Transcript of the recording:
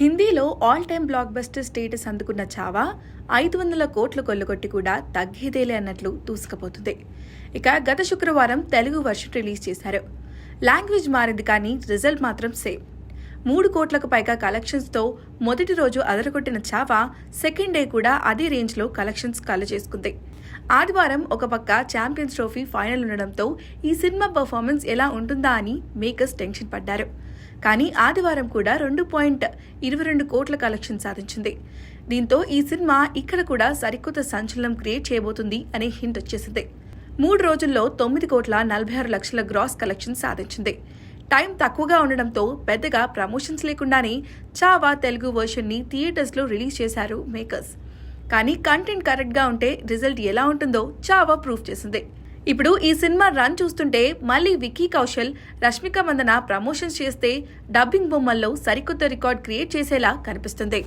హిందీలో all time block buster status అందుకున్న చావా 500 కోట్లు కొల్లగొట్టి కూడా తగ్గేదేలే అన్నట్లు దూసుకుపోతుంది. ఇక గత శుక్రవారం తెలుగు వర్షన్ రిలీజ్ చేశారు. లాంగ్వేజ్ మారింది కానీ రిజల్ట్ మాత్రం సేమ్. 3 కోట్లకు పైగా కలెక్షన్స్తో మొదటి రోజు అదరగొట్టిన చావా సెకండ్ డే కూడా అదే రేంజ్లో కలెక్షన్స్ కల చేసుకుంది. ఆదివారం ఒక పక్క ఛాంపియన్స్ ట్రోఫీ ఫైనల్ ఉండడంతో ఈ సినిమా పర్ఫార్మెన్స్ ఎలా ఉంటుందా అని మేకర్స్ టెన్షన్ పడ్డారు. కానీ ఆదివారం కూడా 2.22 కోట్ల కలెక్షన్ సాధించింది. దీంతో ఈ సినిమా ఇక్కడ కూడా సరికొత్త సంచలనం క్రియేట్ చేయబోతుంది అనే హింట్ వచ్చేసింది. 3 రోజుల్లో 9.46 కోట్ల గ్రాస్ కలెక్షన్ సాధించింది. టైం తక్కువగా ఉండడంతో పెద్దగా ప్రమోషన్స్ లేకుండానే చావా తెలుగు వర్షన్ని థియేటర్స్లో రిలీజ్ చేశారు మేకర్స్. కానీ కంటెంట్ కరెక్ట్గా ఉంటే రిజల్ట్ ఎలా ఉంటుందో చావా ప్రూఫ్ చేసింది. ఇప్పుడు ఈ సినిమా రన్ చూస్తుంటే మళ్ళీ విక్కీ కౌశల్, రష్మిక మందన ప్రమోషన్స్ చేస్తే డబ్బింగ్ బొమ్మల్లో సరికొత్త రికార్డ్ క్రియేట్ చేసేలా కనిపిస్తుంది.